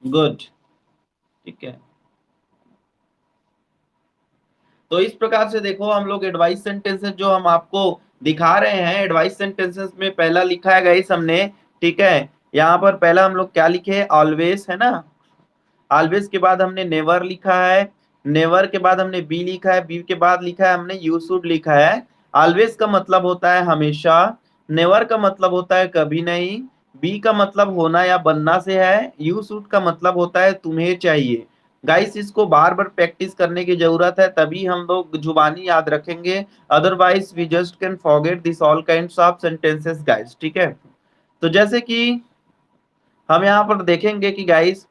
Good. ठीक है, तो इस प्रकार से देखो हम लोग एडवाइस सेंटेंसेस जो हम आपको दिखा रहे हैं, एडवाइस सेंटेंसेस में पहला लिखा है गाइस हमने। ठीक है, यहाँ पर पहला हम लोग क्या लिखे, ऑलवेज, है ना। ऑलवेज के बाद हमने नेवर लिखा है, नेवर के बाद हमने बी लिखा है, बी के बाद लिखा है हमने यू शुड लिखा है। ऑलवेज का मतलब होता है हमेशा, नेवर का मतलब होता है कभी नहीं, बी का मतलब होना या बनना से है, यू शुड का मतलब होता है तुम्हें चाहिए। गाइस इसको बार बार प्रैक्टिस करने की जरूरत है, तभी हम लोग जुबानी याद रखेंगे। Otherwise we just can forget this all kinds of sentences guys. ठीक है, तो जैसे कि हम यहाँ पर देखेंगे कि गाइस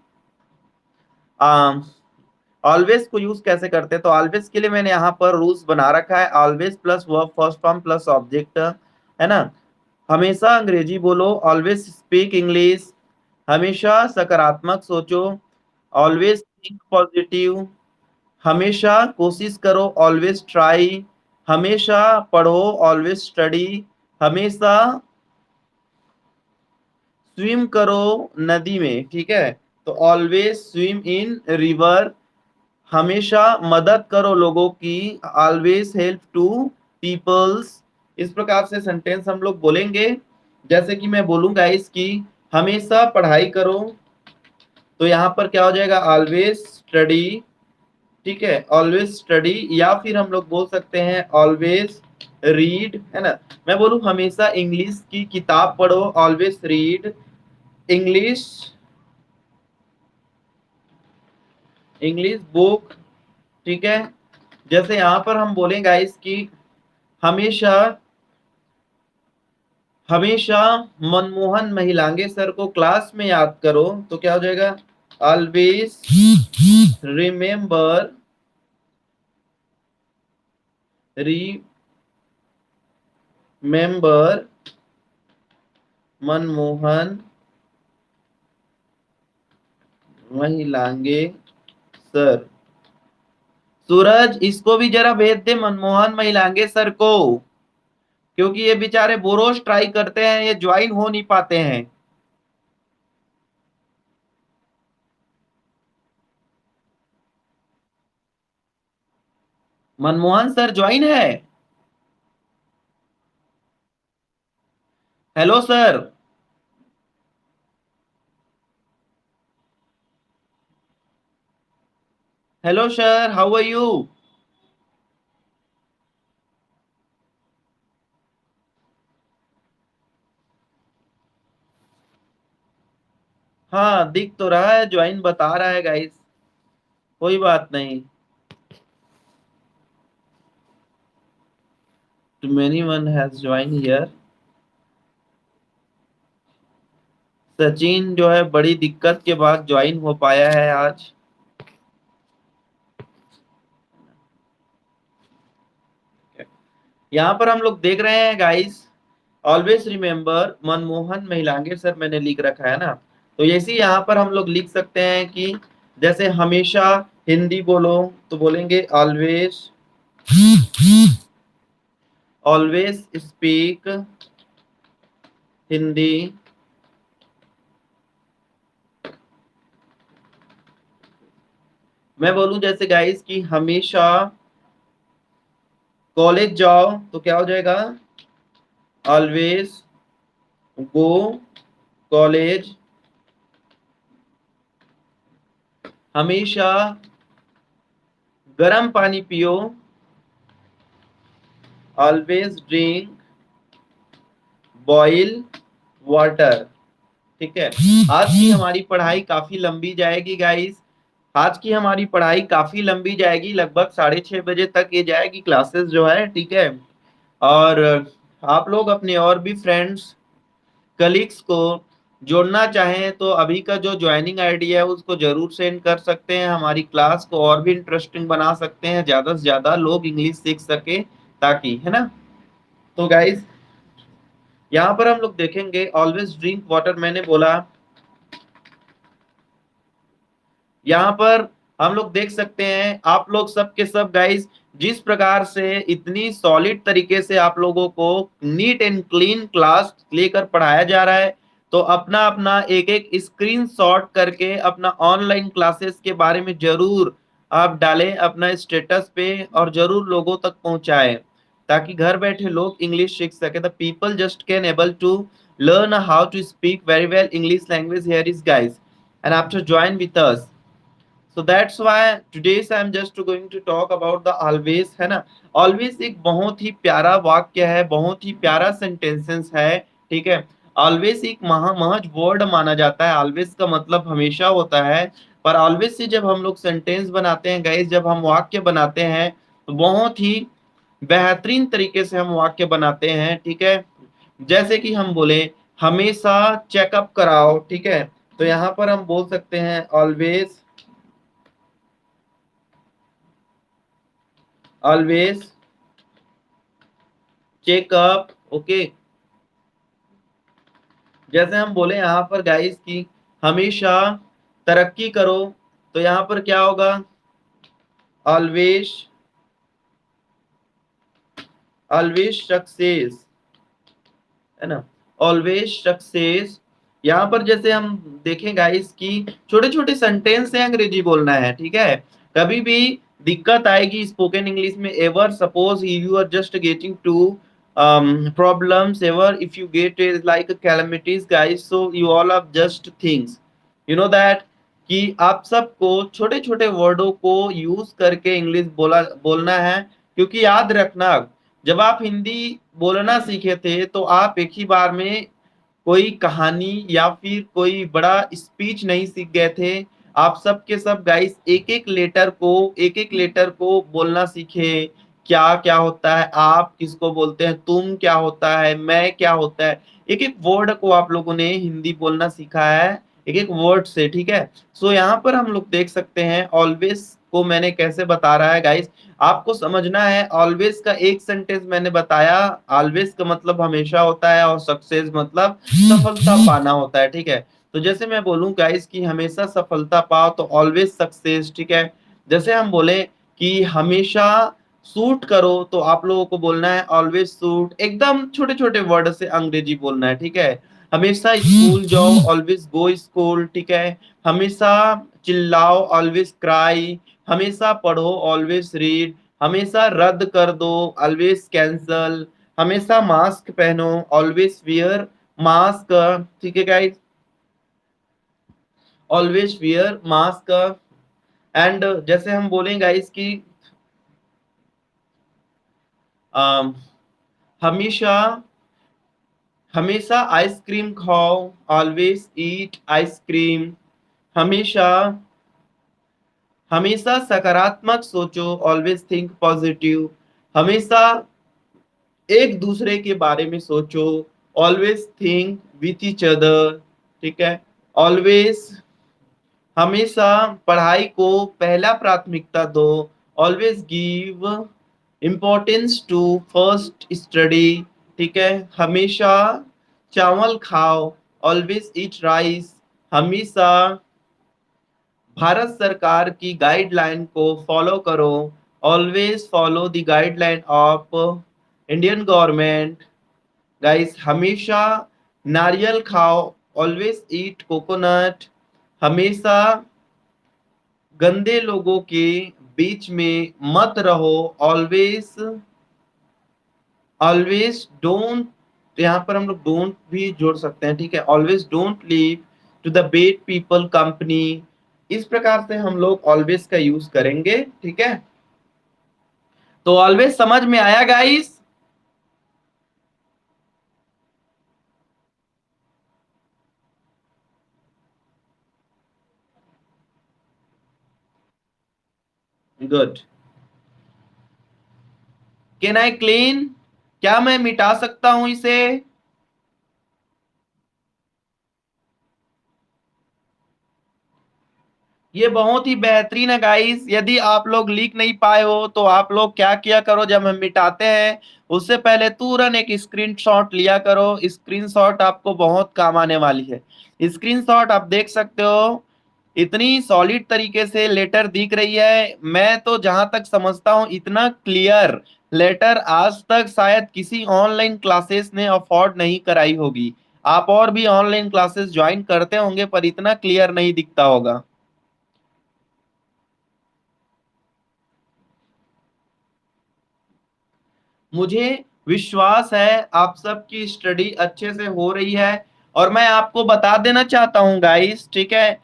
ऑलवेज को यूज कैसे करते हैं, तो ऑलवेज के लिए मैंने यहाँ पर रूल्स बना रखा है। Always plus verb first form plus object, है ना। हमेशा अंग्रेजी बोलो, ऑलवेज स्पीक इंग्लिश, हमेशा सकारात्मक सोचो, ऑलवेज थिंक पॉजिटिव, हमेशा कोशिश करो, ऑलवेज ट्राई, हमेशा पढ़ो, ऑलवेज स्टडी, हमेशा स्विम करो नदी में। ठीक है, तो ऑलवेज स्विम इन रिवर, हमेशा मदद करो लोगों की, ऑलवेज हेल्प टू पीपल्स। इस प्रकार से सेंटेंस हम लोग बोलेंगे। जैसे कि मैं बोलूंगा इसकी, हमेशा पढ़ाई करो, तो यहाँ पर क्या हो जाएगा, ऑलवेज स्टडी। ठीक है, ऑलवेज स्टडी, या फिर हम लोग बोल सकते हैं ऑलवेज रीड, है ना। मैं बोलूँ हमेशा इंग्लिश की किताब पढ़ो, always read English, English book. ठीक है, जैसे यहाँ पर हम बोलेंगे इसकी, हमेशा हमेशा मनमोहन महिलांगे सर को क्लास में याद करो, तो क्या हो जाएगा, always remember remember Manmohan Mahilange sir. Suraj इसको भी जरा भेज दे मनमोहन महिलांगे सर को, क्योंकि ये बेचारे बोरोस ट्राई करते हैं, ये ज्वाइन हो नहीं पाते हैं। मनमोहन सर ज्वाइन है। Hello sir. Hello sir, how are you. हाँ दिख तो रहा है, ज्वाइन बता रहा है गाइस, कोई बात नहीं। Too many one has join here. Sachin जो है बड़ी दिक्कत के बाद ज्वाइन हो पाया है आज। यहाँ पर हम लोग देख रहे हैं guys, always remember Manmohan Mahilange sir मैंने लिख रखा है ना। तो ऐसे ही यहाँ पर हम लोग लिख सकते हैं कि जैसे हमेशा हिंदी बोलो, तो बोलेंगे ऑलवेज, ऑलवेज स्पीक हिंदी। मैं बोलूं जैसे गाइस कि हमेशा कॉलेज जाओ, तो क्या हो जाएगा, ऑलवेज गो कॉलेज, हमेशा गर्म पानी पियो, ऑलवेज ड्रिंक बॉयल वाटर। ठीक है, आज की हमारी पढ़ाई काफी लंबी जाएगी गाइस, आज की हमारी पढ़ाई काफी लंबी जाएगी, लगभग 6:30 बजे तक ये जाएगी क्लासेस जो है। ठीक है, और आप लोग अपने और भी फ्रेंड्स कलीग्स को जोड़ना चाहें तो अभी का जो ज्वाइनिंग आईडी है उसको जरूर सेंड कर सकते हैं, हमारी क्लास को और भी इंटरेस्टिंग बना सकते हैं, ज्यादा से ज्यादा लोग इंग्लिश सीख सके ताकि, है ना। तो गाइज यहाँ पर हम लोग देखेंगे ऑलवेज ड्रिंक वाटर, मैंने बोला यहाँ पर हम लोग देख सकते हैं, आप लोग सब के सब गाइस जिस प्रकार से इतनी सॉलिड तरीके से आप लोगों को नीट एंड क्लीन क्लास लेकर पढ़ाया जा रहा है, तो अपना अपना एक एक स्क्रीनशॉट करके अपना ऑनलाइन क्लासेस के बारे में जरूर आप डालें अपना स्टेटस पे, और जरूर लोगों तक पहुंचाएं, ताकि घर बैठे लोग इंग्लिश सीख सके। The people just can able to learn how to speak very well English language here is guys, and after join with us. So that's why today's I'm just going to talk about the always, है ना। always एक बहुत ही प्यारा वाक्य है, बहुत ही प्यारा sentences है, ठीक है। always एक महज वर्ड माना जाता है, always का मतलब हमेशा होता है, पर always से जब हम लोग सेंटेंस बनाते हैं गाइस, जब हम वाक्य बनाते हैं तो बहुत ही बेहतरीन तरीके से हम वाक्य बनाते हैं, ठीक है। जैसे कि हम बोले हमेशा चेकअप कराओ, ठीक है, तो यहाँ पर हम बोल सकते हैं ऑलवेज, ऑलवेज चेकअप, ओके। जैसे हम बोले यहाँ पर गाइस की हमेशा तरक्की करो, तो यहाँ पर क्या होगा, ऑलवेज, ऑलवेज सक्सेस, है ना, ऑलवेज सक्सेस। यहाँ पर जैसे हम देखें गाइस की छोटे छोटे सेंटेंस से अंग्रेजी बोलना है, ठीक है। कभी भी दिक्कत आएगी स्पोकन इंग्लिश में, ever suppose you are just getting to problems, ever if you get is like calamities guys, so you all are just things, you know that, कि आप सबको छोटे छोटे वर्डों को यूज करके इंग्लिश बोलना है। क्योंकि याद रखना, जब आप हिंदी बोलना सीखे थे तो आप एक ही बार में कोई कहानी या फिर कोई बड़ा स्पीच नहीं सीख गए थे। आप सब के सब गाइस एक एक लेटर को बोलना सीखे। क्या क्या होता है, आप किसको बोलते हैं, तुम क्या होता है, मैं क्या होता है, एक एक वर्ड को आप लोगों ने हिंदी बोलना सीखा है, एक एक वर्ड से, ठीक है। सो यहाँ पर हम लोग देख सकते हैं ऑलवेज को मैंने कैसे बता रहा है गाइस, आपको समझना है। ऑलवेज का एक सेंटेंस मैंने बताया, ऑलवेज का मतलब हमेशा होता है, और सक्सेस मतलब सफलता पाना होता है, ठीक है। तो जैसे मैं बोलूं गाइस कि हमेशा सफलता पाओ, तो ऑलवेज सक्सेस, ठीक है। जैसे हम बोले कि हमेशा सूट करो, तो आप लोगों को बोलना है ऑलवेज सूट, एकदम छोटे छोटे वर्ड से अंग्रेजी बोलना है, ठीक है। हमेशा स्कूल जाओ, ऑलवेज गो स्कूल, ठीक है। हमेशा चिल्लाओ, ऑलवेज क्राई। हमेशा पढ़ो, ऑलवेज रीड। हमेशा रद्द कर दो, ऑलवेज कैंसल। हमेशा मास्क पहनो, ऑलवेज वियर मास्क, ठीक है guys, always wear mask. And जैसे हम बोलेंगे गाइस की अम, हमेशा हमेशा आइसक्रीम खाओ, ऑलवेज ईट आइसक्रीम। हमेशा हमेशा सकारात्मक सोचो, ऑलवेज थिंक पॉजिटिव। हमेशा एक दूसरे के बारे में सोचो, always think with each other, ठीक है। ऑलवेज हमेशा पढ़ाई को पहला प्राथमिकता दो, always give importance to first study, ठीक है। हमेशा चावल खाओ, ऑलवेज ईट राइस। हमेशा भारत सरकार की गाइडलाइन को फॉलो करो, always follow the guideline of Indian government. Guys हमेशा नारियल खाओ, ऑलवेज ईट कोकोनट। हमेशा गंदे लोगों के बीच में मत रहो, ऑलवेज ऑलवेज डोंट, यहाँ पर हम लोग डोंट भी जोड़ सकते हैं, ठीक है। Always don't leave to the bad people company. इस प्रकार से हम लोग ऑलवेज का यूज करेंगे, ठीक है। तो ऑलवेज समझ में आया guys? Good. Can I clean, क्या मैं मिटा सकता हूं इसे? ये बहुत ही बेहतरीन है गाइस। यदि आप लोग लिख नहीं पाए हो तो आप लोग क्या किया करो, जब हम मिटाते हैं उससे पहले तुरंत एक स्क्रीनशॉट लिया करो। स्क्रीनशॉट आपको बहुत काम आने वाली है। स्क्रीनशॉट आप देख सकते हो, इतनी सॉलिड तरीके से लेटर दिख रही है। मैं तो जहां तक समझता हूं इतना क्लियर लेटर आज तक शायद किसी ऑनलाइन क्लासेस ने अफोर्ड नहीं कराई होगी। आप और भी ऑनलाइन क्लासेस ज्वाइन करते होंगे पर इतना क्लियर नहीं दिखता होगा। मुझे विश्वास है आप सबकी स्टडी अच्छे से हो रही है। और मैं आपको बता देना चाहता हूँ गाइस, ठीक है,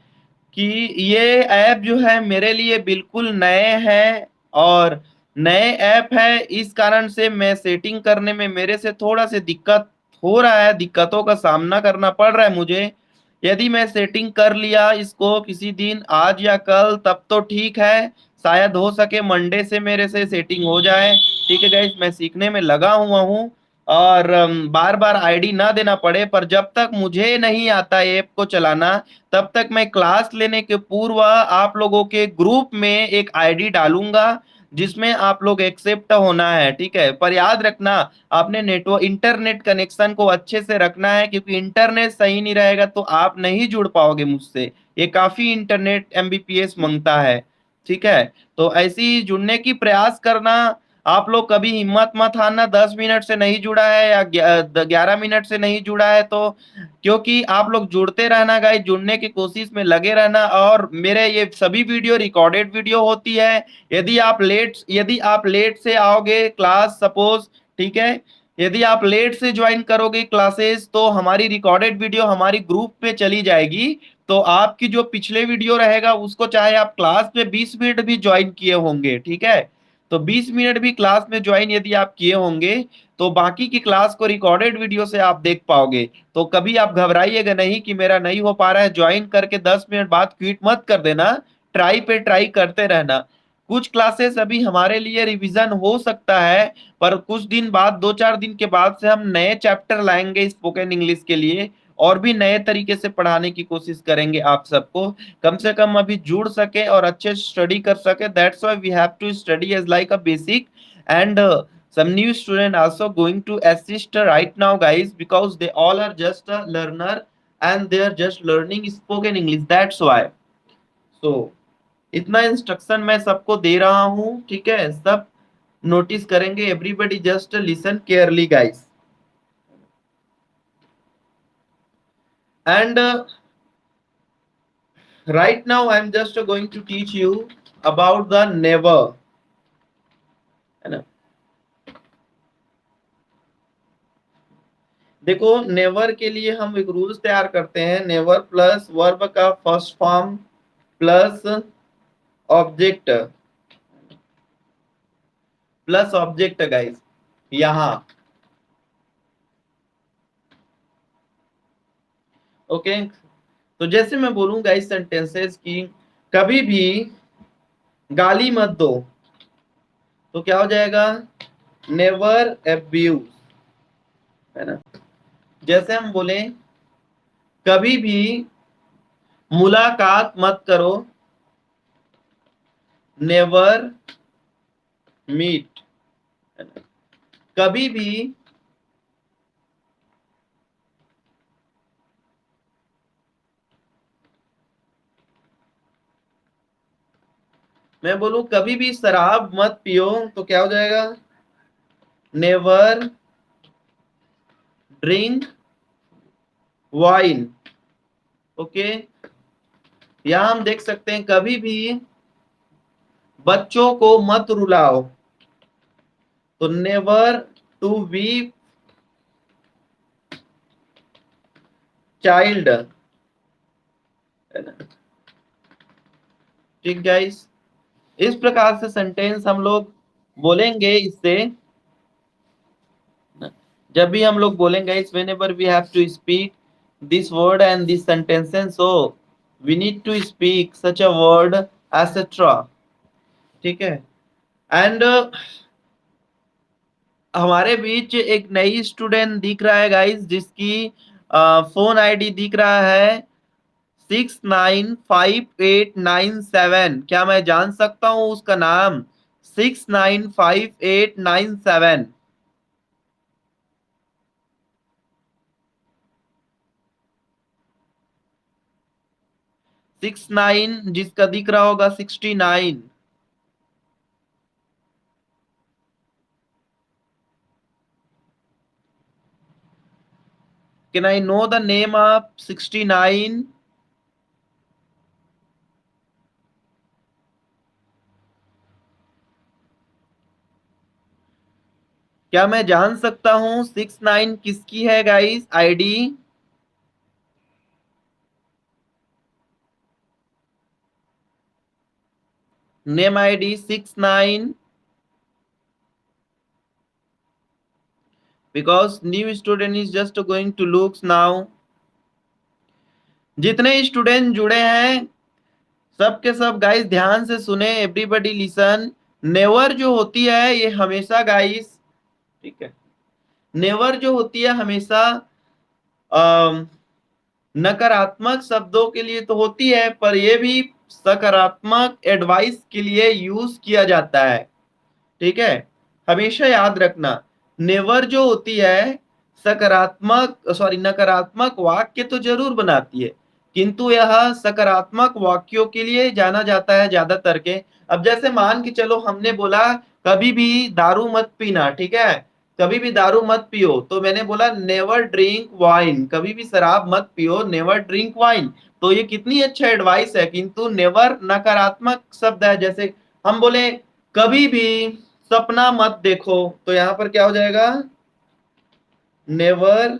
कि ये ऐप जो है मेरे लिए बिल्कुल नए हैं। और नए ऐप है, इस कारण से मैं सेटिंग करने में मेरे से थोड़ा सा दिक्कत हो रहा है, दिक्कतों का सामना करना पड़ रहा है मुझे। यदि मैं सेटिंग कर लिया इसको किसी दिन, आज या कल, तब तो ठीक है। शायद हो सके मंडे से मेरे से सेटिंग हो जाए। ठीक है गाइस, मैं सीखने में लगा हुआ हूँ। और बार बार आईडी ना देना पड़े, पर जब तक मुझे नहीं आता ऐप को चलाना, तब तक मैं क्लास लेने के पूर्व आप लोगों के ग्रुप में एक आईडी डालूंगा, जिसमें आप लोग एक्सेप्ट होना है। ठीक है, पर याद रखना, आपने नेटवर्क इंटरनेट कनेक्शन को अच्छे से रखना है, क्योंकि इंटरनेट सही नहीं रहेगा तो आप नहीं जुड़ पाओगे मुझसे। ये काफी इंटरनेट एमबीपीएस मांगता है। ठीक है, तो ऐसे ही जुड़ने की प्रयास करना। आप लोग कभी हिम्मत मत हारना, 10 मिनट से नहीं जुड़ा है या 11 मिनट से नहीं जुड़ा है तो, क्योंकि आप लोग जुड़ते रहना गाइस, जुड़ने की कोशिश में लगे रहना। और मेरे ये सभी वीडियो रिकॉर्डेड वीडियो होती है। यदि आप लेट से आओगे क्लास सपोज, ठीक है, यदि आप लेट से ज्वाइन करोगे क्लासेस तो हमारी रिकॉर्डेड वीडियो हमारी ग्रुप पे चली जाएगी। तो आपकी जो पिछले वीडियो रहेगा उसको, चाहे आप क्लास में 20 मिनट भी ज्वाइन किए होंगे, ठीक है, तो 20 मिनट भी क्लास में ज्वाइन यदि आप किए होंगे, तो बाकी की क्लास को रिकॉर्डेड वीडियो से आप देख पाओगे। तो कभी आप घबराइएगा नहीं कि मेरा नहीं हो पा रहा है, ज्वाइन करके 10 मिनट बाद क्विट मत कर देना। ट्राई पे ट्राई करते रहना। कुछ क्लासेस अभी हमारे लिए रिवीजन हो सकता है, पर कुछ दिन बाद, 2-4 दिन के बाद से हम नए चैप्टर लाएंगे स्पोकन इंग्लिश के लिए, और भी नए तरीके से पढ़ाने की कोशिश करेंगे आप सबको, कम से कम अभी जुड़ सके और अच्छे स्टडी कर सके। That's why we have to study as like a basic. And some new student also going to assist right now guys, because they all are just a learner and they are just learning spoken english, that's why। so इतना instruction मैं सबको दे रहा हूँ, ठीक है, सब notice करेंगे। Everybody just listen केयरली guys. And right now I am just going to teach you about the never, है ना। देखो, नेवर के लिए हम एक रूल्स तैयार करते हैं। नेवर प्लस वर्ब का first form plus object, plus object guys, यहाँ। ओके, तो जैसे मैं बोलूंगा इस सेंटेंसेस की, कभी भी गाली मत दो, तो क्या हो जाएगा, नेवर एब्यूज, है ना। जैसे हम बोले कभी भी मुलाकात मत करो, नेवर मीट, है ना। कभी भी, मैं बोलूं कभी भी शराब मत पियो, तो क्या हो जाएगा, नेवर ड्रिंक वाइन। ओके, यहां हम देख सकते हैं कभी भी बच्चों को मत रुलाओ, तो नेवर टू वीप चाइल्ड, है ना। ठीक गाइस, इस प्रकार से सेंटेंस हम लोग बोलेंगे इससे। जब भी हम लोग बोलेंगे इस, whenever we have to speak this word and this sentences, so we need to speak such a word etc, ठीक है। एंड हमारे बीच एक नई स्टूडेंट दिख रहा है गाइस, जिसकी फोन आईडी दिख रहा है 695897। क्या मैं जान सकता हूँ उसका नाम? 695897। 69 जिसका दिख रहा होगा 69। Can I know the name of 69? क्या मैं जान सकता हूं 69 किसकी है guys ID? Name ID 69, because new student is just going to look now. जितने स्टूडेंट जुड़े हैं सब के सब गाइस ध्यान से सुने, एवरीबडी लिसन। नेवर जो होती है ये हमेशा गाइस, ठीक है, नेवर जो होती है हमेशा अम, नकारात्मक शब्दों के लिए तो होती है, पर ये भी सकारात्मक एडवाइस के लिए यूज किया जाता है। ठीक है, हमेशा याद रखना, नेवर जो होती है सकारात्मक सॉरी नकारात्मक वाक्य तो जरूर बनाती है, किंतु यह सकारात्मक वाक्यों के लिए जाना जाता है ज्यादातर के। अब जैसे मान के चलो हमने बोला कभी भी दारू मत पीना, ठीक है, कभी भी दारू मत पियो, तो मैंने बोला नेवर ड्रिंक वाइन, कभी भी शराब मत पियो, नेवर ड्रिंक वाइन। तो ये कितनी अच्छा एडवाइस है, किंतु नेवर नकारात्मक शब्द है। जैसे हम बोले कभी भी सपना मत देखो, तो यहां पर क्या हो जाएगा, नेवर,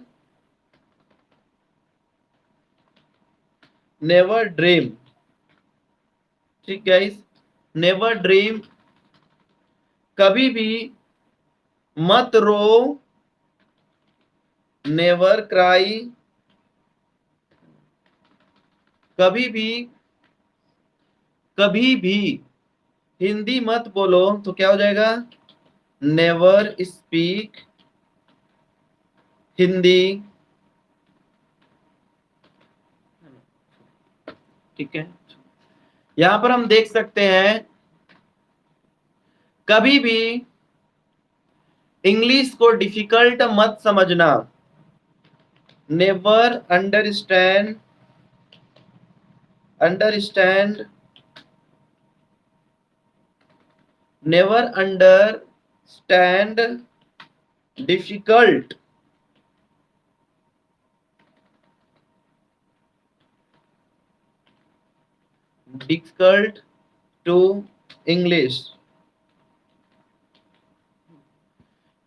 नेवर ड्रीम। ठीक गाइस, नेवर ड्रीम, कभी भी मत रो, नेवर क्राई, कभी भी, कभी भी हिंदी मत बोलो, तो क्या हो जाएगा, नेवर स्पीक हिंदी। ठीक है, यहां पर हम देख सकते हैं कभी भी इंग्लिश को डिफिकल्ट मत समझना, never understand, understand, never understand difficult, difficult to English.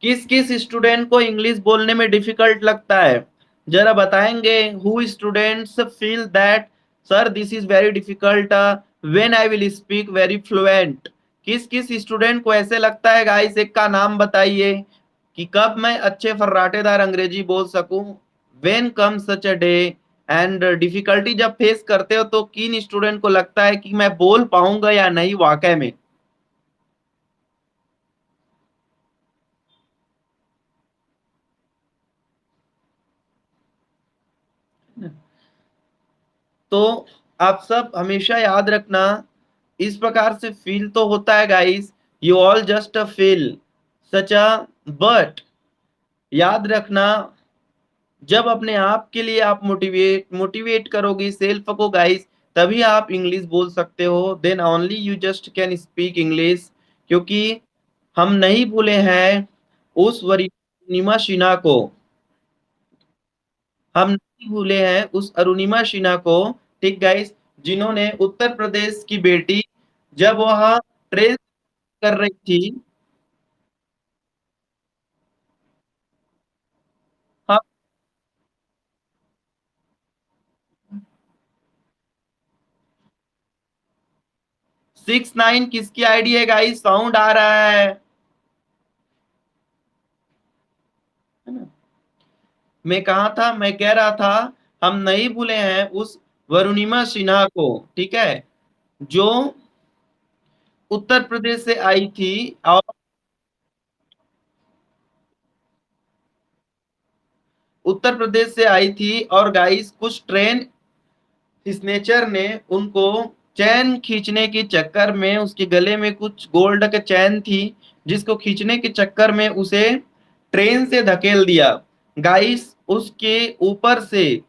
किस किस स्टूडेंट को इंग्लिश बोलने में डिफिकल्ट लगता है, जरा बताएंगे। Who students feel that sir this is very difficult when I will speak very fluent? किस किस स्टूडेंट को ऐसे लगता है गाइस, एक का नाम बताइए कि कब मैं अच्छे फर्राटेदार अंग्रेजी बोल सकूं। When come such a day, and difficulty जब फेस करते हो तो किन स्टूडेंट को लगता है कि मैं बोल पाऊंगा या नहीं वाकई में। तो आप सब हमेशा याद रखना, इस प्रकार से फील तो होता है guys, you all just feel such a, but याद रखना जब अपने आप के लिए आप मोटिवेट मोटिवेट करोगे सेल्फ को गाइस, तभी आप इंग्लिश बोल सकते हो, then only you just can speak English. क्योंकि हम नहीं भूले हैं उस वरिणिमा सिन्हा को, हम नहीं भूले हैं उस अरुणिमा सिन्हा को, ठीक गाइस, जिन्होंने उत्तर प्रदेश की बेटी जब वह ट्रेन कर रही थी। हाँ, 69 किसकी आईडी है गाइस, साउंड आ रहा है ना? मैं कहा था, मैं कह रहा था हम नहीं भूले हैं उस वरुणिमा सिन्हा को, ठीक है, जो उत्तर प्रदेश से आई थी, और उत्तर प्रदेश से आई थी और गाइस कुछ ट्रेन स्नेचर ने उनको चैन खींचने के चक्कर में, उसके गले में कुछ गोल्ड का चैन थी, जिसको खींचने के चक्कर में उसे ट्रेन से धकेल दिया। गाइस उसके ऊपर से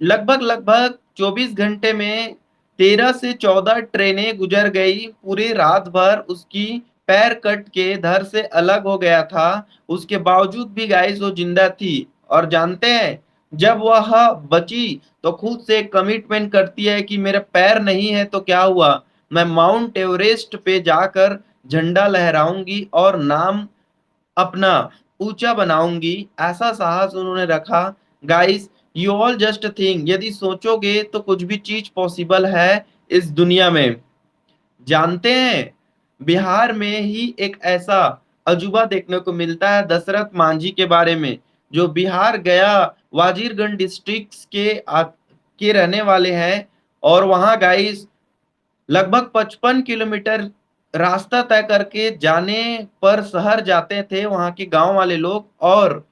लगभग लगभग 24 घंटे में 13 से 14 ट्रेनें गुजर गई, पूरी रात भर उसकी पैर कट के धर से अलग हो गया था, उसके बावजूद भी गाइस वो जिंदा थी। और जानते हैं, जब वह बची तो खुद से कमिटमेंट करती है कि मेरे पैर नहीं है तो क्या हुआ, मैं माउंट एवरेस्ट पे जाकर झंडा लहराऊंगी और नाम अपना ऊंचा बनाऊंगी। ऐसा साहस उन्होंने रखा। Guys, you all just think, यदि सोचोगे तो कुछ भी चीज पॉसिबल है इस दुनिया में। जानते हैं, बिहार में ही एक ऐसा अजूबा देखने को मिलता है दशरथ मांझी के बारे में, जो बिहार गया वाजिरगंज डिस्ट्रिक्ट के रहने वाले हैं। और वहां गाइस लगभग 55 किलोमीटर रास्ता तय करके जाने पर शहर जाते थे वहां के गांव वाले लोग। और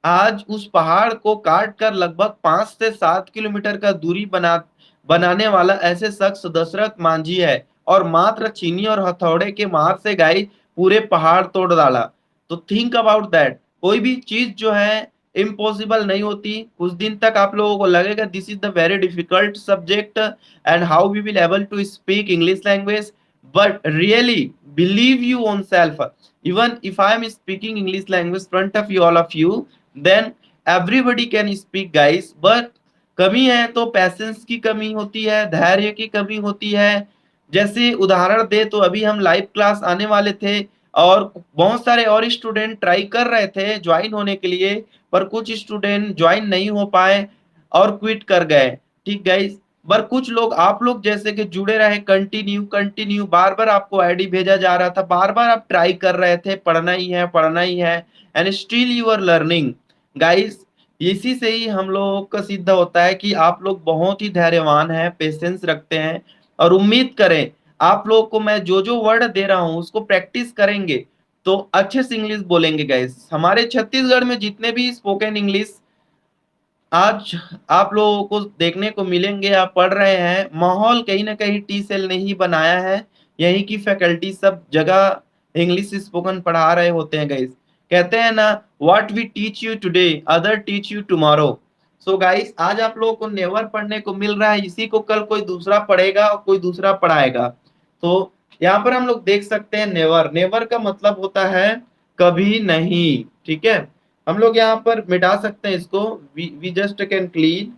आज उस पहाड़ को काट कर लगभग 5 से 7 किलोमीटर का दूरी बनाने वाला ऐसे शख्स दशरथ मांझी है। और मात्र चीनी और हथौड़े के मार से गाई पूरे पहाड़ तोड़ डाला। तो थिंक अबाउट दैट, कोई भी चीज जो है इम्पॉसिबल नहीं होती। कुछ दिन तक आप लोगों को लगेगा this is the very difficult subject and how we will able to speak English language, but really believe you own self, even if I am speaking English language front of you all of you, then everybody can speak guys, but कमी है तो patience की कमी होती है, धैर्य की कमी होती है। जैसे उदाहरण दे तो अभी हम लाइव क्लास आने वाले थे और बहुत सारे और स्टूडेंट ट्राई कर रहे थे ज्वाइन होने के लिए, पर कुछ स्टूडेंट ज्वाइन नहीं हो पाए और क्विट कर गए। ठीक गाइस, पर कुछ लोग आप लोग जैसे कि जुड़े रहे, कंटिन्यू कंटिन्यू, बार बार आपको आईडी भेजा जा रहा था, बार बार आप ट्राई कर रहे थे, पढ़ना ही है पढ़ना ही है, and still you are learning. Guys, इसी से ही हम लोगों का सिद्ध होता है कि आप लोग बहुत ही धैर्यवान हैं, पेशेंस रखते हैं। और उम्मीद करें आप लोग को मैं जो जो वर्ड दे रहा हूँ उसको प्रैक्टिस करेंगे तो अच्छे से इंग्लिश बोलेंगे। गाइस, हमारे छत्तीसगढ़ में जितने भी स्पोकन इंग्लिश आज आप लोगों को देखने को मिलेंगे, आप पढ़ रहे हैं, माहौल कहीं ना कहीं टी सेल ने ही बनाया है। यही की फैकल्टी सब जगह इंग्लिश स्पोकन पढ़ा रहे होते हैं। गाइस, कहते हैं ना, what we teach you today other teach you tomorrow. So guys, आज आप लोगों को नेवर पढ़ने को मिल रहा है, इसी को कल कोई दूसरा पढ़ेगा और कोई दूसरा पढ़ाएगा। तो यहाँ पर हम लोग देख सकते हैं नेवर, नेवर का मतलब होता है कभी नहीं। ठीक है, हम लोग यहाँ पर मिटा सकते हैं इसको, we just can clean,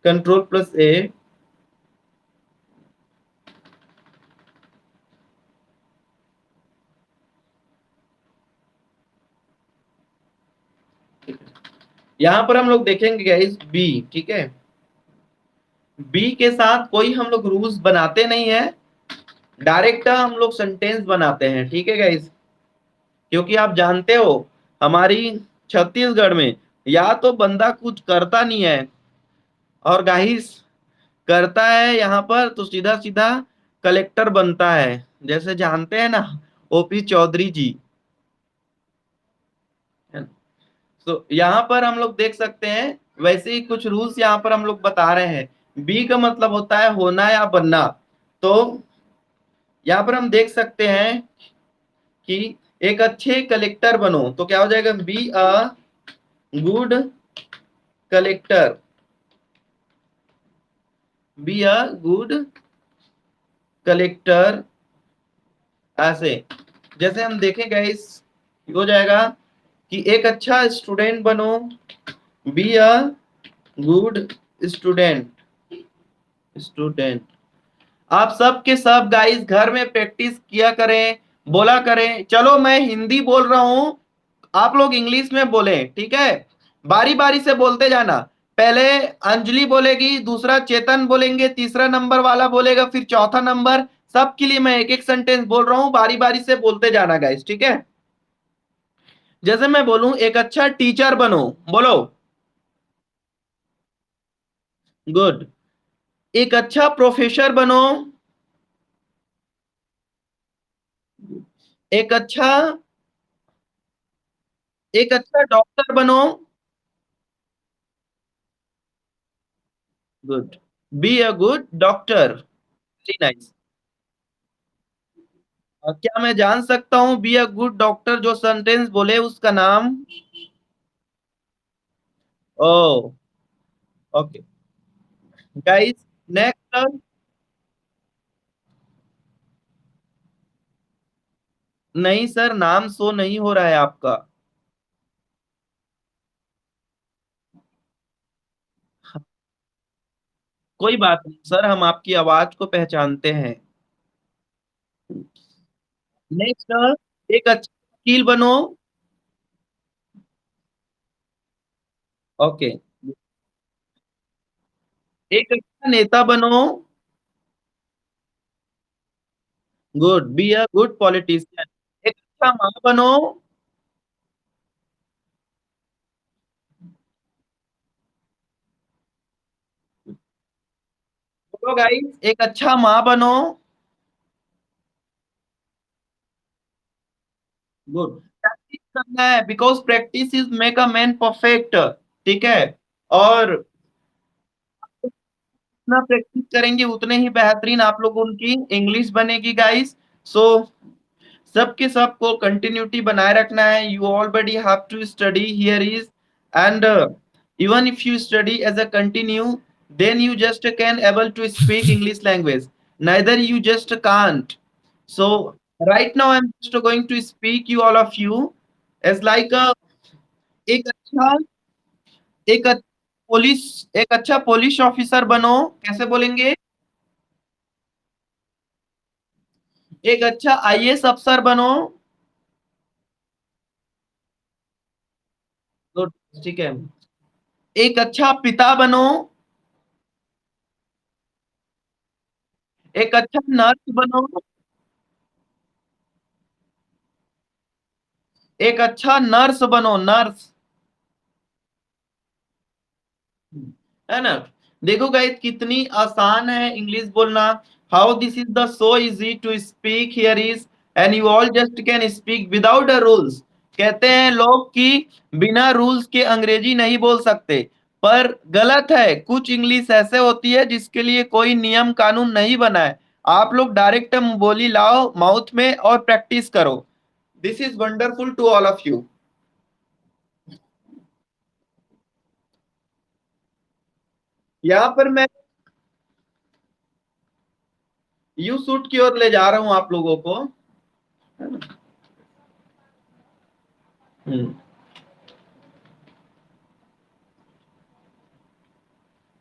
Ctrl+A। यहाँ पर हम लोग देखेंगे गाइस बी। ठीक है, बी के साथ कोई हम लोग रूल्स बनाते नहीं है, डायरेक्ट हम लोग सेंटेंस बनाते हैं। ठीक है गाइस, क्योंकि आप जानते हो हमारी छत्तीसगढ़ में या तो बंदा कुछ करता नहीं है, और गाइस करता है यहाँ पर तो सीधा सीधा कलेक्टर बनता है, जैसे जानते हैं ना ओपी चौधरी जी। तो यहाँ पर हम लोग देख सकते हैं वैसे ही कुछ रूल्स यहाँ पर हम लोग बता रहे हैं। बी का मतलब होता है होना या बनना। तो यहाँ पर हम देख सकते हैं कि एक अच्छे कलेक्टर बनो, तो क्या हो जाएगा, be a good collector, be a good collector. ऐसे जैसे हम देखेंगे इस हो जाएगा कि एक अच्छा स्टूडेंट बनो, be a good student, student. आप सब के सब गाइस घर में प्रैक्टिस किया करें, बोला करें। चलो मैं हिंदी बोल रहा हूं, आप लोग इंग्लिश में बोले, ठीक है, बारी बारी से बोलते जाना। पहले अंजलि बोलेगी, दूसरा चेतन बोलेंगे, तीसरा नंबर वाला बोलेगा, फिर चौथा नंबर। सबके लिए मैं एक एक सेंटेंस बोल रहा हूं, बारी बारी से बोलते जाना गाइस, ठीक है। जैसे मैं बोलूं एक अच्छा टीचर बनो, बोलो गुड। एक अच्छा प्रोफेसर बनो, एक अच्छा एक अच्छा डॉक्टर बनो, good. Be a good doctor, very nice. क्या मैं जान सकता हूँ बी अ गुड डॉक्टर जो सेंटेंस बोले उसका नाम? ओ, ओके गाइस, नेक्स्ट। नहीं सर, नाम शो नहीं हो रहा है आपका। कोई बात नहीं सर, हम आपकी आवाज को पहचानते हैं। नेक्स्ट, एक अच्छा वकील बनो। ओके। एक अच्छा नेता बनो। Good, be a good politician. एक अच्छा माँ बनो। बोलो गाइस, एक अच्छा माँ बनो। गुड। प्रैक्टिस करना है, because practice is make a man perfect. ठीक है। और जितना प्रैक्टिस करेंगे उतने ही बेहतरीन आप लोगों की इंग्लिश बनेगी गाइस। सो सबके सबको कंटिन्यूटी बनाए रखना है। You already have to study here is, and even if you study as a continue, then you just can able to speak English language. Neither you just can't. So right now I'm just going to speak you all of you as like a एक अच्छा एक अच्छा police एक अच्छा police officer बनो। कैसे बोलेंगे? एक अच्छा आईएएस अफसर बनो। तो ठीक है। एक अच्छा पिता बनो। एक अच्छा नर्स बनो। एक अच्छा नर्स बनो, नर्स। है ना? देखो गाइस, कितनी आसान है इंग्लिश बोलना। How this is the so easy to speak here is, and you all just can speak without a rules. कहते हैं लोग कि बिना रूल्स के अंग्रेजी नहीं बोल सकते, पर गलत है। कुछ इंग्लिश ऐसे होती है जिसके लिए कोई नियम कानून नहीं बना है। आप लोग डायरेक्ट बोली लाओ माउथ में और प्रैक्टिस करो। This is wonderful to all of you. यहाँ पर मैं यू शूट की ओर ले जा रहा हूं आप लोगों को। हम्म।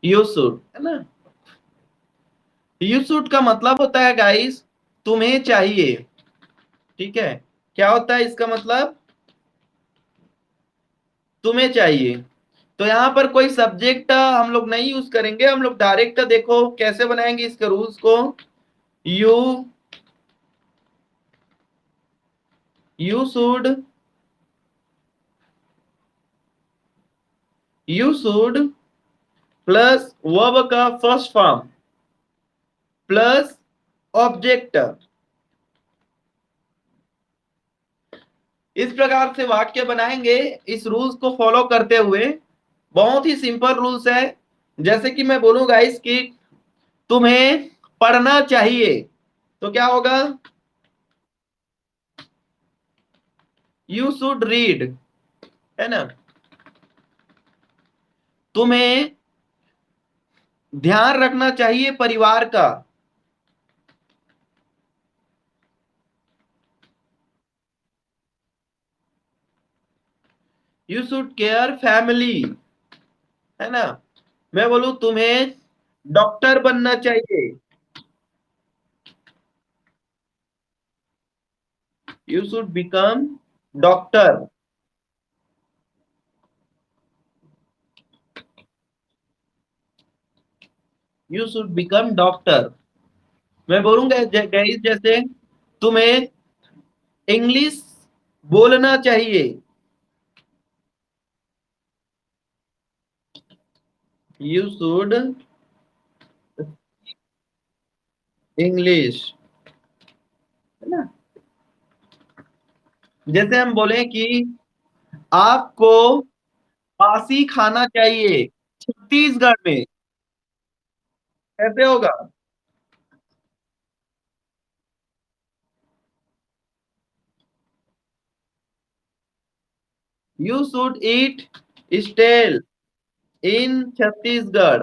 यू शूट है ना? यू शूट का मतलब होता है गाइस, तुम्हें चाहिए। ठीक है। क्या होता है इसका मतलब? तुम्हें चाहिए। तो यहाँ पर कोई सब्जेक्ट हम लोग नहीं यूज करेंगे, हम लोग डायरेक्ट देखो कैसे बनाएंगे इसके रूल्स को। You you should you should plus verb का फर्स्ट फॉर्म प्लस ऑब्जेक्ट। इस प्रकार से वाक्य बनाएंगे इस रूल्स को फॉलो करते हुए। बहुत ही सिंपल रूल्स है। जैसे कि मैं बोलूं गाइस कि तुम्हें पढ़ना चाहिए, तो क्या होगा? You should read. है ना? तुम्हें ध्यान रखना चाहिए परिवार का। You should care family. है ना? मैं बोलूं तुम्हें डॉक्टर बनना चाहिए। You should become doctor. You should become doctor. मैं बोलूंगा गाइस, जैसे तुम्हें इंग्लिश बोलना चाहिए। You should English. है ना? जैसे हम बोले कि आपको बासी खाना चाहिए छत्तीसगढ़ में, कैसे होगा? यू शुड ईट स्टेल इन छत्तीसगढ़।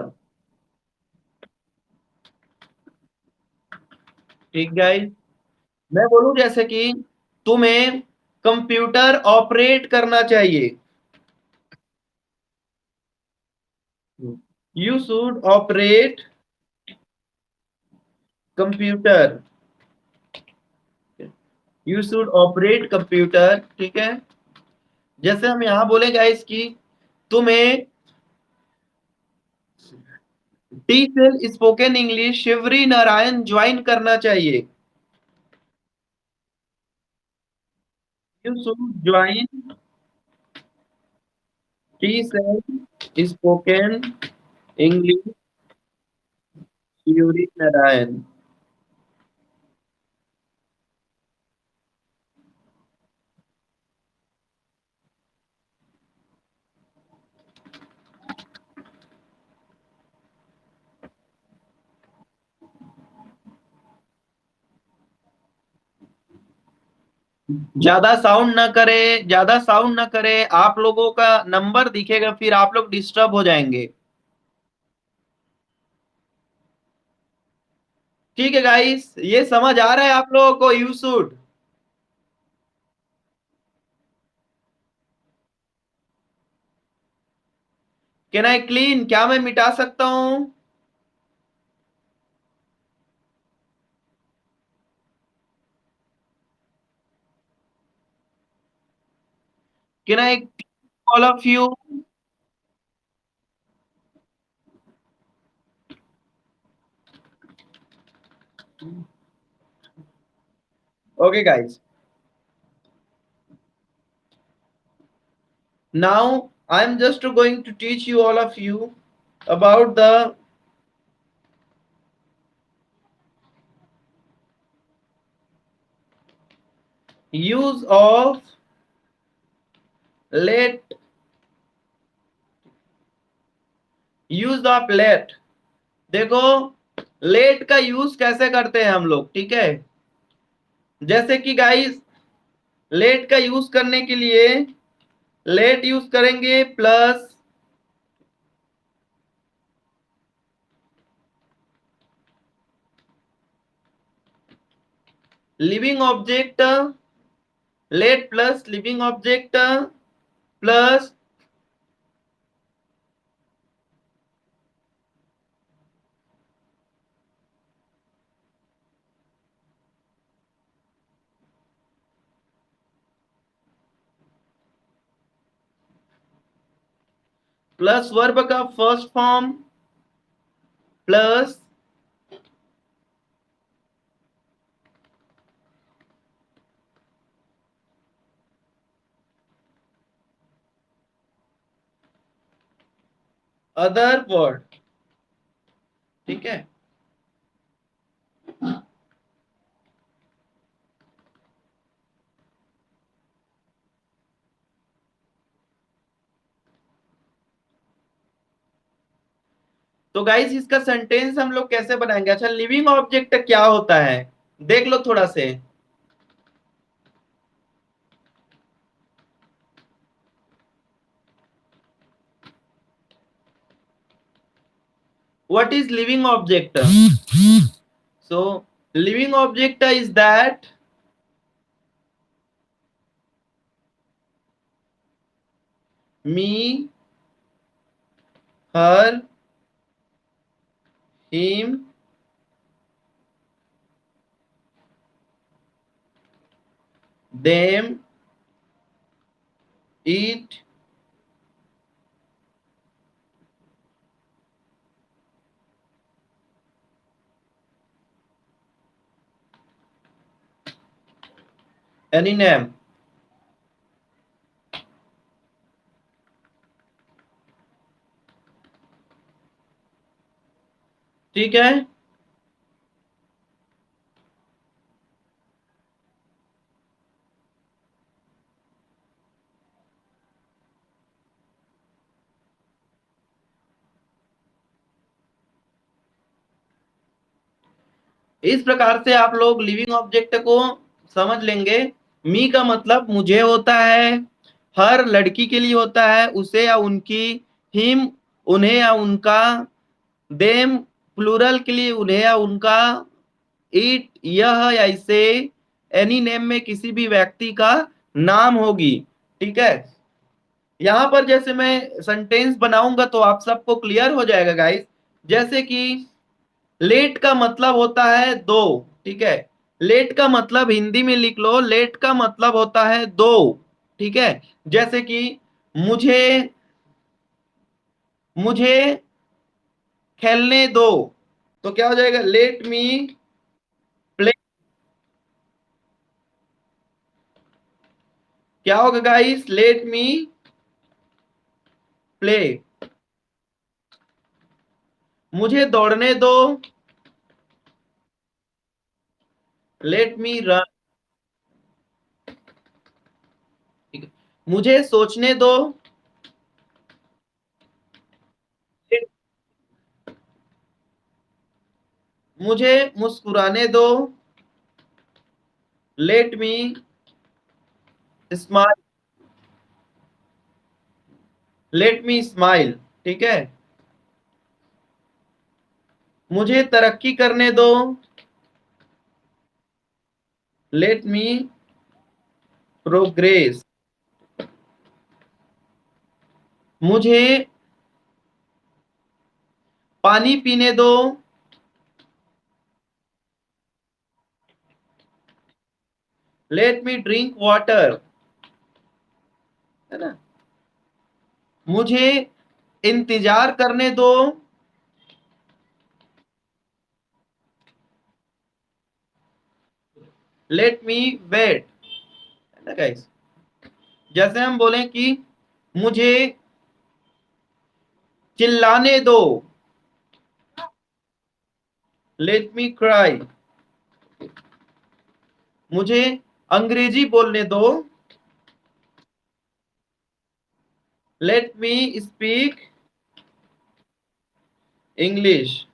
ठीक गाइस। मैं बोलूं जैसे कि तुम्हें कंप्यूटर ऑपरेट करना चाहिए। You should operate computer, you should operate computer, ठीक है। जैसे हम यहाँ बोले गाइस कि तुम्हें T cell spoken English Shivrinarayan join करना चाहिए। You should join T cell spoken English Shivrinarayan. ज्यादा साउंड ना करे, ज्यादा साउंड ना करे, आप लोगों का नंबर दिखेगा फिर आप लोग डिस्टर्ब हो जाएंगे। ठीक है गाइस, ये समझ आ रहा है आप लोगों को? You should, can I clean, क्या मैं मिटा सकता हूं? Can I all of you? Okay guys, now I am just going to teach you all of you about the use of let, use of let. देखो, let का use कैसे करते हैं हम लोग, ठीक है। जैसे कि गाइस, लेट का यूज करने के लिए लेट यूज करेंगे plus living object, let plus living object plus plus verb का first form plus other word, ठीक है। तो गाइस, इसका सेंटेंस हम लोग कैसे बनाएंगे? अच्छा, लिविंग ऑब्जेक्ट क्या होता है, देख लो थोड़ा से। What is living object? So, living object is that me, her, him, them, it, any name, ठीक है। इस प्रकार से आप लोग लिविंग ऑब्जेक्ट को समझ लेंगे। मी का मतलब मुझे होता है, हर लड़की के लिए होता है, उसे या उनकी, हिम उन्हें या उनका, देम प्लूरल के लिए उन्हें या उनका, इट यह या इसे, एनी नेम में किसी भी व्यक्ति का नाम होगी, ठीक है। यहां पर जैसे मैं सेंटेंस बनाऊंगा तो आप सबको क्लियर हो जाएगा गाइस। जैसे कि लेट का मतलब होता है दो, ठीक है। लेट का मतलब हिंदी में लिख लो, लेट का मतलब होता है दो, ठीक है। जैसे कि मुझे मुझे खेलने दो, तो क्या हो जाएगा, लेट मी प्ले। क्या होगा गाइस, लेट मी प्ले। मुझे दौड़ने दो, लेट मी रन। ठीक है। मुझे सोचने दो, मुझे मुस्कुराने दो, let me smile. Let me smile, ठीक है। मुझे तरक्की करने दो, लेट मी प्रोग्रेस। मुझे पानी पीने दो, लेट मी ड्रिंक वाटर, है ना। मुझे इंतजार करने दो, लेट मी वेट, है ना गाइस। जैसे हम बोलें कि मुझे चिल्लाने दो, लेट मी क्राई। मुझे अंग्रेजी बोलने दो, लेट मी स्पीक इंग्लिश।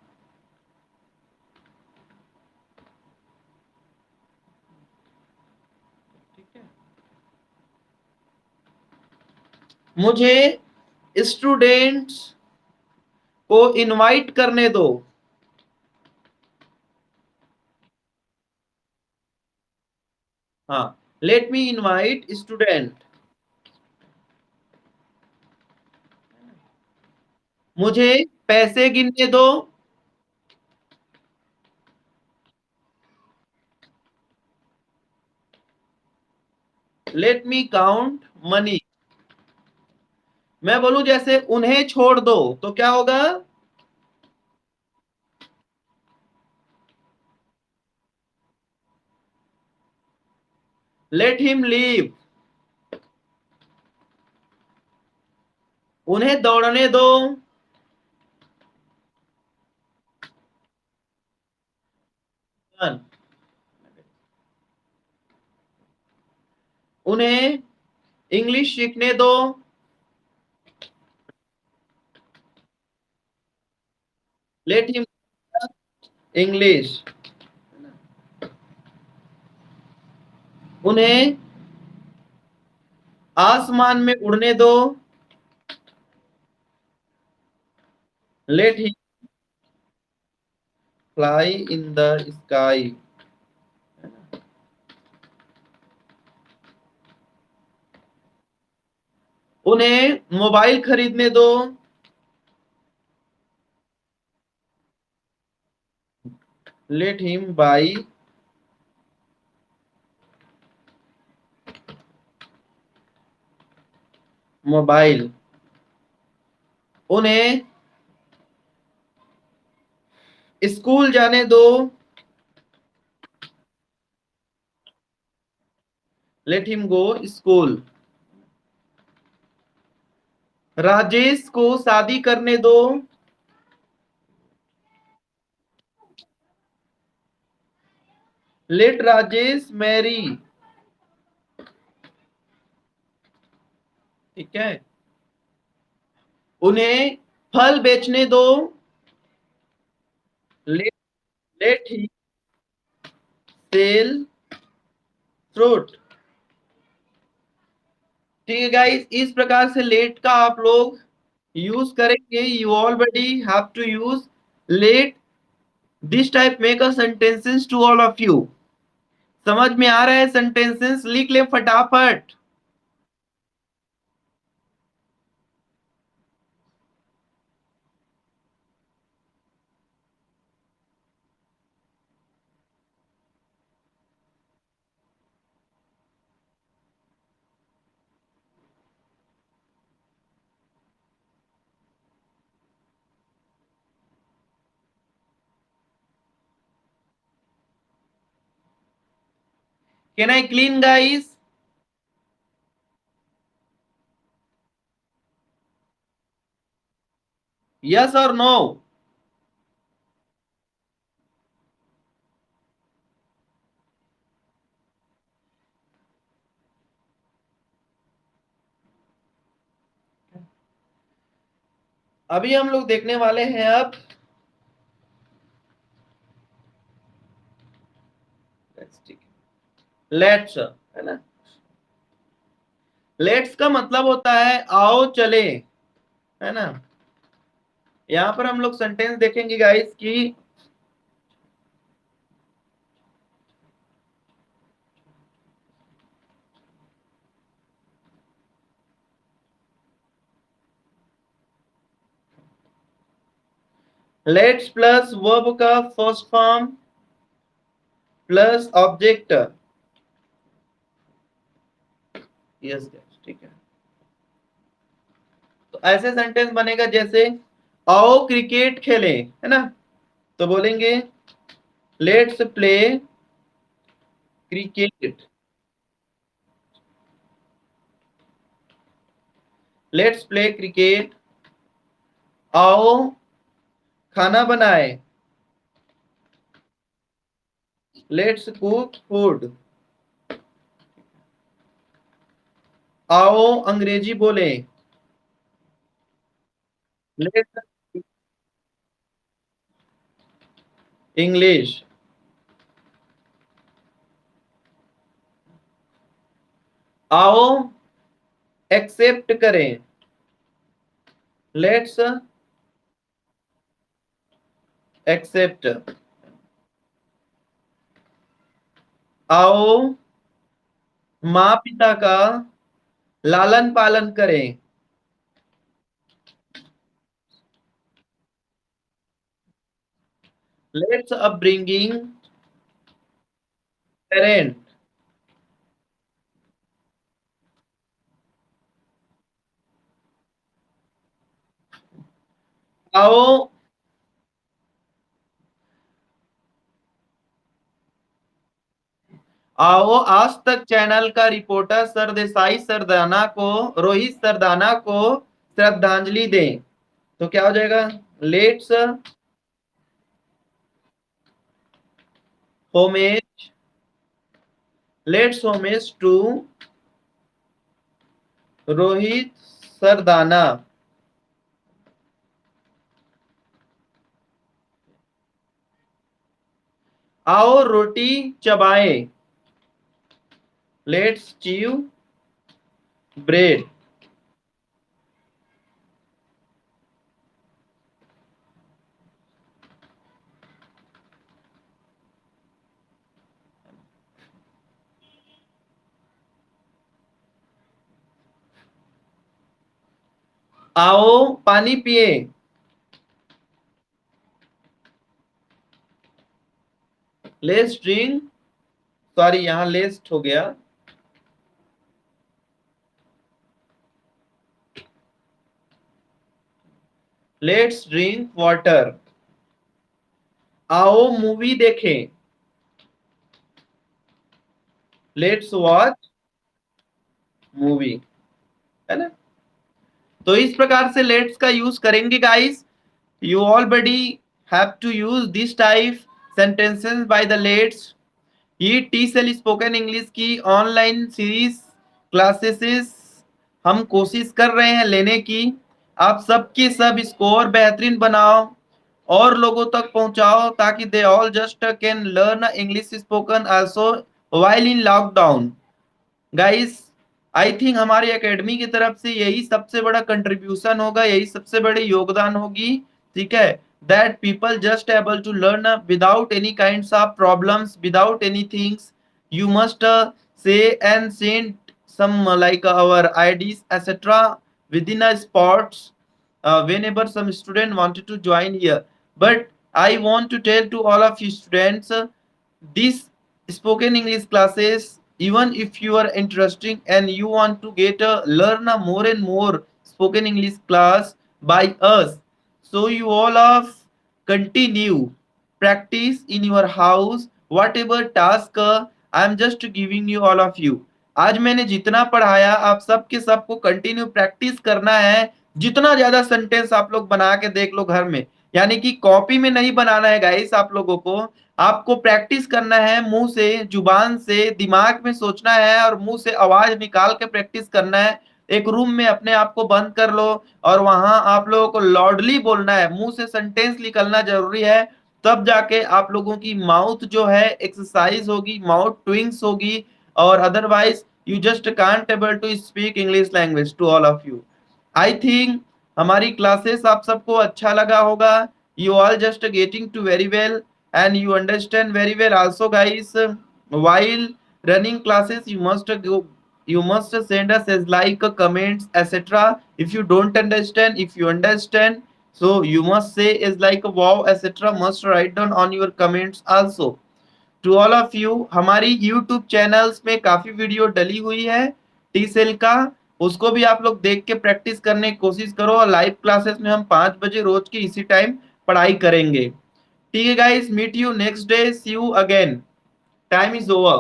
मुझे स्टूडेंट्स को इनवाइट करने दो, हाँ, लेट मी इनवाइट स्टूडेंट। मुझे पैसे गिनने दो, लेट मी काउंट मनी। मैं बोलूं जैसे उन्हें छोड़ दो, तो क्या होगा, लेट हिम लीव। उन्हें दौड़ने दो, उन्हें इंग्लिश सीखने दो, लेट हिम इंग्लिश। उन्हें आसमान में उड़ने दो, let him fly in the sky. उन्हें मोबाइल खरीदने दो, लेट हिम बाई मोबाइल। उन्हें स्कूल जाने दो, let him go school. Rajesh को शादी करने दो, लेट राजेश मैरी। ठीक है। उन्हें फल बेचने दो, लेट लेट ही सेल फ्रूट। ठीक है गाइस, इस प्रकार से लेट का आप लोग यूज करेंगे। You already have to use let this type make a sentences to all of you. समझ में आ रहा है, सेंटेंसेस लिख ले फटाफट। Can I clean, guys? Yes or no? अभी हम लोग देखने वाले हैं अब लेट्स, है ना। लेट्स का मतलब होता है आओ चले, है ना। यहां पर हम लोग सेंटेंस देखेंगे गाइस कि लेट्स प्लस वर्ब का first form plus object. Yes, ठीक है। तो ऐसे सेंटेंस बनेगा जैसे आओ क्रिकेट खेलें, है ना। तो बोलेंगे let's play cricket, let's play cricket. आओ खाना बनाए, लेट्स कुक फूड। आओ अंग्रेजी बोले, लेट्स इंग्लिश। आओ एक्सेप्ट करें, लेट्स एक्सेप्ट। आओ माँ पिता का लालन पालन करें, लेट्स अपब्रिंगिंग पेरेंट। आओ आओ आज तक चैनल का रिपोर्टर सरदेसाई सरदाना को, रोहित सरदाना को श्रद्धांजलि दें। तो क्या हो जाएगा, let's homage, let's homage to Rohit Sardana. आओ रोटी चबाए, लेट्स च्यू ब्रेड। आओ पानी पिए, लेट्स ड्रिंक, सॉरी यहां लेस्ट हो गया, लेट्स ड्रिंक वाटर। आओ मूवी देखें, लेट्स वॉच मूवी, है ना। तो इस प्रकार से लेट्स का यूज करेंगे guys. You already have to use this type sentences by the let's. ये टी सेल स्पोकन इंग्लिश की ऑनलाइन सीरीज क्लासेस हम कोशिश कर रहे हैं लेने की। आप सबके सब स्कोर बेहतरीन बनाओ और लोगों तक पहुंचाओ ताकि they all just can learn English spoken also while in lockdown. Guys I think हमारी एकेडमी की तरफ से यही सबसे बड़ा कंट्रीब्यूशन होगा, यही सबसे बड़ी योगदान होगी, ठीक है। That people just able to learn without any kinds of problems, without any things. You must say and send some like our IDs etc within a spots whenever some student wanted to join here. But I want to tell to all of you students, these spoken English classes, even if you are interested and you want to get learn a more and more spoken English class by us, so you all of continue practice in your house whatever task I am just giving you all of you. आज मैंने जितना पढ़ाया आप सबके सबको continue practice करना है। जितना ज्यादा सेंटेंस आप लोग बना के देख लो घर में, यानी कि कॉपी में नहीं बनाना है गाइस आप लोगों को। आपको प्रैक्टिस करना है, मुंह से जुबान से दिमाग में सोचना है और मुंह से आवाज निकाल के प्रैक्टिस करना है। एक रूम में अपने आप को बंद कर लो और वहां आप लोगों को लाउडली बोलना है, मुंह से सेंटेंस निकलना जरूरी है। तब जाके आप लोगों की माउथ जो है एक्सरसाइज होगी, माउथ ट्विंग्स होगी। और otherwise you just can't able to speak English language to all of you. I think हमारी क्लासेस आप सबको अच्छा लगा होगा। You all just getting to very well and you understand very well also guys. While running classes you must send us as like comments etc. If you don't understand, if you understand, so you must say is like wow etc. must write down on your comments also. To all of you, हमारी YouTube channels में काफी video डली हुई है T cell का, उसको भी आप लोग देख के प्रैक्टिस करने की कोशिश करो। और लाइव क्लासेस में हम 5 बजे रोज की इसी टाइम पढ़ाई करेंगे। ठीक है guys, meet you next day, see you again, time is over.